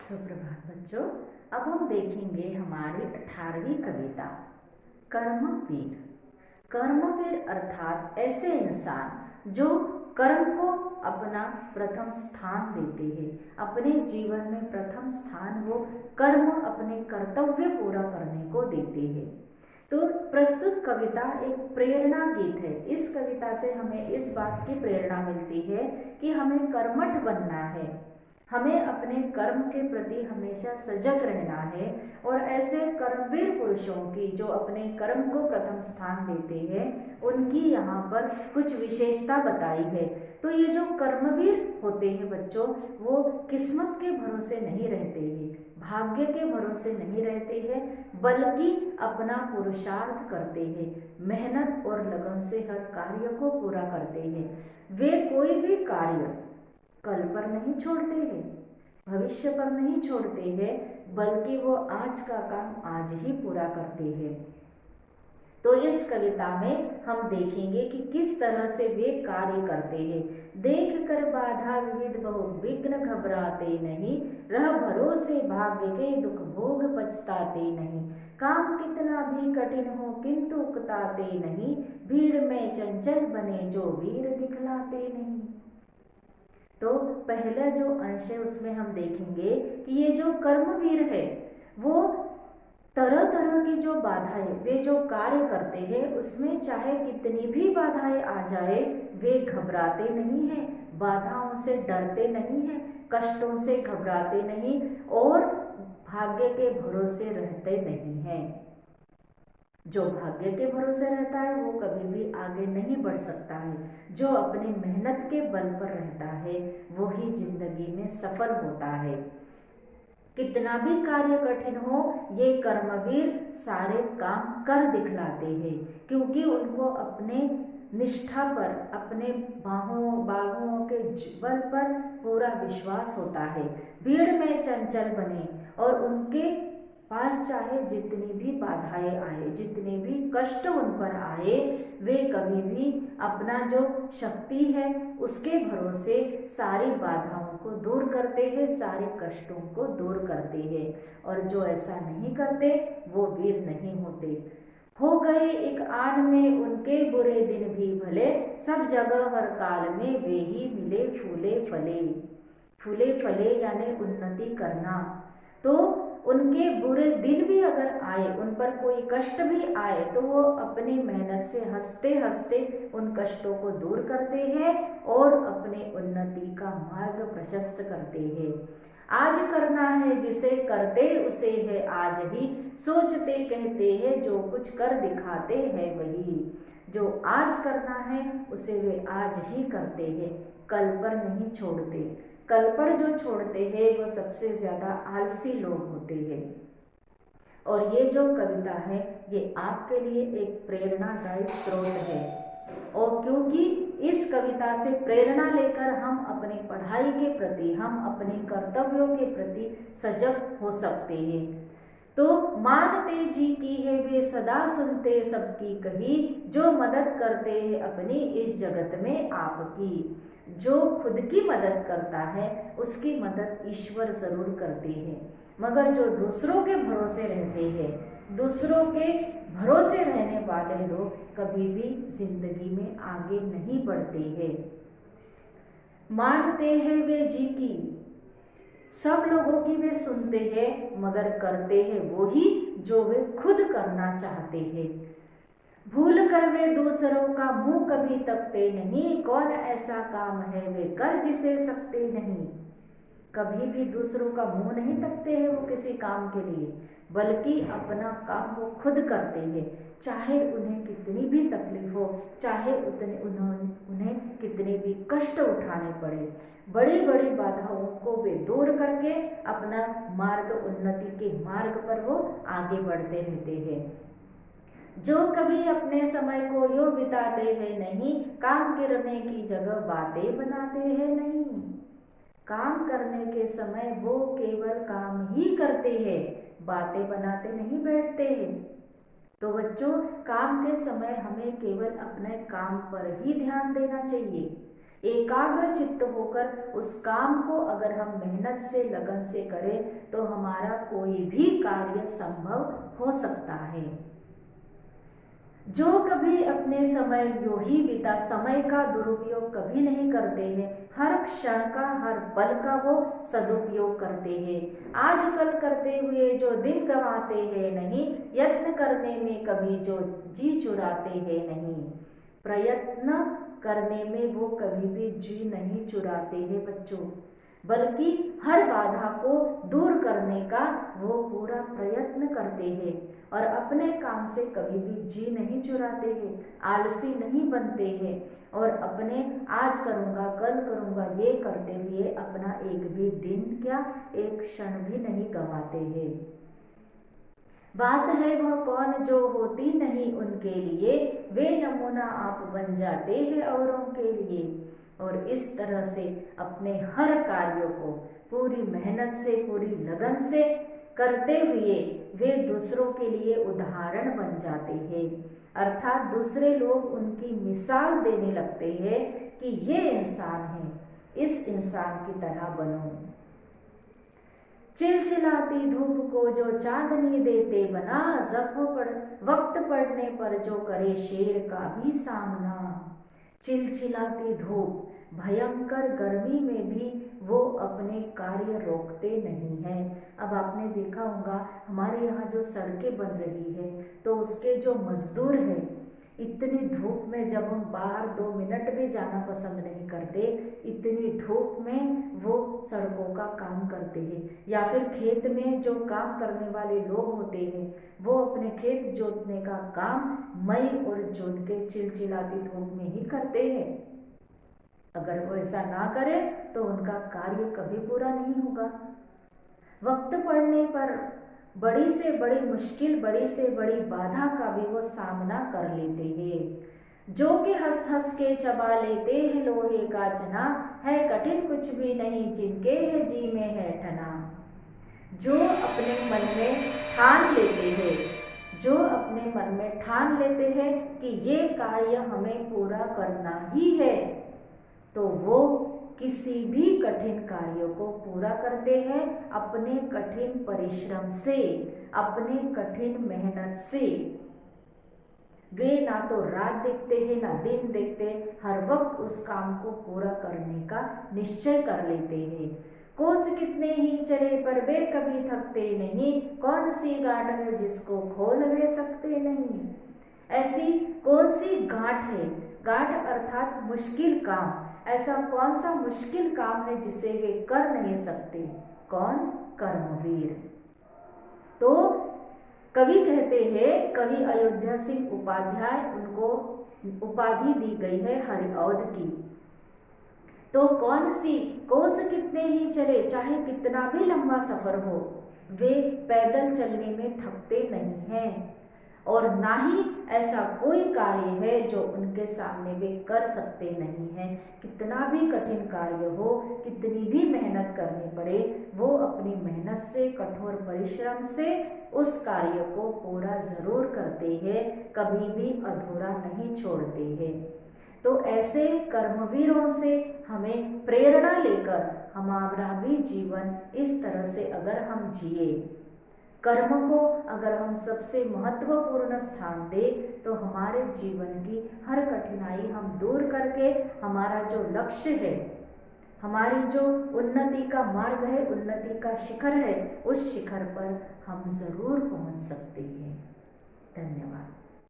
सुप्रभात बच्चों। अब हम देखेंगे हमारी 18वीं कविता कर्मवीर। कर्मवीर अर्थात ऐसे इंसान जो कर्म को अपना प्रथम स्थान देते हैं। अपने जीवन में प्रथम स्थान वो कर्म अपने कर्तव्य पूरा करने को देते हैं। तो प्रस्तुत कविता एक प्रेरणा गीत है। इस कविता से हमें इस बात की प्रेरणा मिलती है कि हमें कर्मठ बनना है, हमें अपने कर्म के प्रति हमेशा सजग रहना है और ऐसे कर्मवीर पुरुषों की जो अपने कर्म को प्रथम स्थान देते हैं उनकी यहाँ पर कुछ विशेषता बताई है। तो ये जो कर्मवीर होते हैं बच्चों, वो किस्मत के भरोसे नहीं रहते हैं, भाग्य के भरोसे नहीं रहते हैं, बल्कि अपना पुरुषार्थ करते हैं, मेहनत और लगन से हर कार्य को पूरा करते हैं। वे कोई भी कार्य कल पर नहीं छोड़ते हैं, भविष्य पर नहीं छोड़ते हैं, बल्कि वो आज का काम आज ही पूरा करते हैं। तो इस कविता में हम देखेंगे कि किस तरह से वे कार्य करते हैं। देख कर बाधा विविध बहु विघ्न घबराते नहीं, रह भरोसे भाग्य के दुख भोग पछताते नहीं। काम कितना भी कठिन हो किंतु उकताते नहीं, भीड़ में चंचल बने जो वीर दिखलाते नहीं। तो पहला जो अंश है उसमें हम देखेंगे कि ये जो कर्मवीर है वो तरह तरह की जो बाधाएं वे जो कार्य करते हैं उसमें चाहे कितनी भी बाधाएं आ जाए वे घबराते नहीं हैं, बाधाओं से डरते नहीं हैं, कष्टों से घबराते नहीं और भाग्य के भरोसे रहते नहीं हैं। जो भाग्य के भरोसे रहता है वो कभी भी आगे नहीं बढ़ सकता है। जो अपनी मेहनत के बल पर रहता है वो ही जिंदगी में सफल होता है। कितना भी कार्य कठिन हो ये कर्मवीर सारे काम कर दिखलाते हैं, क्योंकि उनको अपने निष्ठा पर, अपने बाहुओं के बल पर पूरा विश्वास होता है। भीड़ में चंचल बने और उनके पास चाहे जितनी भी बाधाएं आए, जितने भी कष्ट उन पर आए, वे कभी भी अपना जो शक्ति है उसके भरोसे सारी बाधाओं को दूर करते हैं, सारे कष्टों को दूर करते हैं। और जो ऐसा नहीं करते वो वीर नहीं होते। हो गए एक आन में उनके बुरे दिन भी भले, सब जगह हर काल में वे ही मिले फूले फले। फूले फले यानी उन्नति करना। तो उनके बुरे दिन भी अगर आए, उन पर कोई कष्ट भी आए, तो वो अपनी मेहनत से हंसते हंसते उन कष्टों को दूर करते हैं और अपने उन्नति का मार्ग प्रशस्त करते हैं। आज करना है जिसे करते उसे है आज ही, सोचते कहते हैं जो कुछ कर दिखाते हैं वही। जो आज करना है उसे वे आज ही करते हैं, कल पर नहीं छोड़ते। कल पर जो छोड़ते हैं वो सबसे ज़्यादा आलसी लोग होते हैं। और ये जो कविता है ये आपके लिए एक प्रेरणादायी स्रोत है, और क्योंकि इस कविता से प्रेरणा लेकर हम अपनी पढ़ाई के प्रति, हम अपने कर्तव्यों के प्रति सजग हो सकते हैं। तो मानते जी की है वे सदा सुनते सबकी कही, जो मदद करते हैं अपनी इस जगत में आपकी। जो खुद की मदद करता है उसकी मदद ईश्वर जरूर करते हैं, मगर जो दूसरों के भरोसे रहते हैं, दूसरों के भरोसे रहने वाले लोग कभी भी जिंदगी में आगे नहीं बढ़ते हैं। मानते हैं वे जी की, सब लोगों की वे सुनते हैं, मगर करते हैं वो ही जो वे खुद करना चाहते हैं। भूल कर वे दूसरों का मुंह कभी तकते नहीं, कौन ऐसा काम है वे कर जिसे सकते नहीं। कभी भी दूसरों का मुंह नहीं तकते हैं वो किसी काम के लिए, बल्कि अपना काम वो खुद करते हैं, चाहे उन्हें कितनी भी तकलीफ हो, चाहे उन्हें कितने भी कष्ट उठाने पड़े। बड़ी बड़ी बाधाओं को वे दूर करके अपना मार्ग, उन्नति के मार्ग पर वो आगे बढ़ते रहते हैं। जो कभी अपने समय को यूं बिताते हैं नहीं, काम करने की जगह बातें बनाते हैं नहीं। काम करने के समय वो केवल काम ही करते हैं, बातें बनाते नहीं बैठते हैं। तो बच्चों, काम के समय हमें केवल अपने काम पर ही ध्यान देना चाहिए। एकाग्र चित्त होकर उस काम को अगर हम मेहनत से लगन से करें तो हमारा कोई भी कार्य संभव हो सकता है। जो कभी अपने समय यूं ही बिता, समय का दुरुपयोग कभी नहीं करते हैं, हर क्षण का हर पल का वो सदुपयोग करते हैं। आजकल करते हुए जो दिन गंवाते हैं नहीं, यत्न करने में कभी जो जी चुराते हैं नहीं। प्रयत्न करने में वो कभी भी जी नहीं चुराते हैं बच्चों, बल्कि हर बाधा को दूर करने का वो पूरा प्रयत्न करते हैं और अपने काम से कभी भी जी नहीं चुराते हैं, आलसी नहीं बनते हैं और अपने आज करूँगा कल करूँगा ये करते हुए अपना एक भी दिन क्या एक क्षण भी नहीं गंवाते हैं। बात है वह कौन जो होती नहीं उनके लिए, वे नमूना आप बन जाते हैं औरों के लिए। और इस तरह से अपने हर कार्यों को पूरी मेहनत से पूरी लगन से करते हुए वे दूसरों के लिए उदाहरण बन जाते हैं, अर्थात दूसरे लोग उनकी मिसाल देने लगते हैं कि ये इंसान है, इस इंसान की तरह बनो। चिलचिलाती धूप को जो चांदनी देते बना, वक्त पड़ने पर जो करे शेर का भी सामना। चिलचिलाती धूप, भयंकर गर्मी में भी वो अपने कार्य रोकते नहीं हैं। अब आपने देखा होगा हमारे यहाँ जो सड़कें बन रही है तो उसके जो मजदूर हैं, इतनी धूप में जब हम बाहर 2 मिनट भी जाना पसंद नहीं करते, इतनी धूप में वो सड़कों का काम करते हैं। या फिर खेत में जो काम करने वाले लोग होते हैं वो अपने खेत जोतने का काम मई और जून के चिलचिलाती धूप में ही करते हैं। अगर वो ऐसा ना करे तो उनका कार्य कभी पूरा नहीं होगा। वक्त पड़ने पर बड़ी से बड़ी मुश्किल, बड़ी से बड़ी बाधा का भी वो सामना कर लेते हैं। जो कि हंस हंस के चबा लेते हैं लोहे का चना, है कठिन कुछ भी नहीं जिनके है जी में है ठना। जो अपने मन में ठान लेते हैं, जो अपने मन में ठान लेते हैं कि ये कार्य हमें पूरा करना ही है, तो वो किसी भी कठिन कार्यों को पूरा करते हैं अपने कठिन परिश्रम से, अपने कठिन मेहनत से। वे ना तो रात देखते हैं ना दिन देखते, हर वक्त उस काम को पूरा करने का निश्चय कर लेते हैं। कोस कितने ही चले पर वे कभी थकते नहीं, कौन सी गांठ है जिसको खोल वे सकते नहीं। ऐसी कौन सी गांठ है, गांठ अर्थात मुश्किल काम, ऐसा कौन सा मुश्किल काम है जिसे वे कर नहीं सकते। कौन? कर्मवीर। तो कवि कहते हैं, कवि अयोध्या सिंह उपाध्याय, उनको उपाधि दी गई है हरिऔध की। तो कौन सी कोस कितने ही चले, चाहे कितना भी लंबा सफर हो, वे पैदल चलने में थकते नहीं हैं और ना ही ऐसा कोई कार्य है जो उनके सामने वे कर सकते नहीं हैं। कितना भी कठिन कार्य हो, कितनी भी मेहनत करनी पड़े, वो अपनी मेहनत से, कठोर परिश्रम से उस कार्य को पूरा जरूर करते हैं, कभी भी अधूरा नहीं छोड़ते हैं। तो ऐसे कर्मवीरों से हमें प्रेरणा लेकर हमारा भी जीवन इस तरह से अगर हम जिए, कर्म को अगर हम सबसे महत्वपूर्ण स्थान दें, तो हमारे जीवन की हर कठिनाई हम दूर करके हमारा जो लक्ष्य है, हमारी जो उन्नति का मार्ग है, उन्नति का शिखर है, उस शिखर पर हम जरूर पहुंच सकते हैं। धन्यवाद।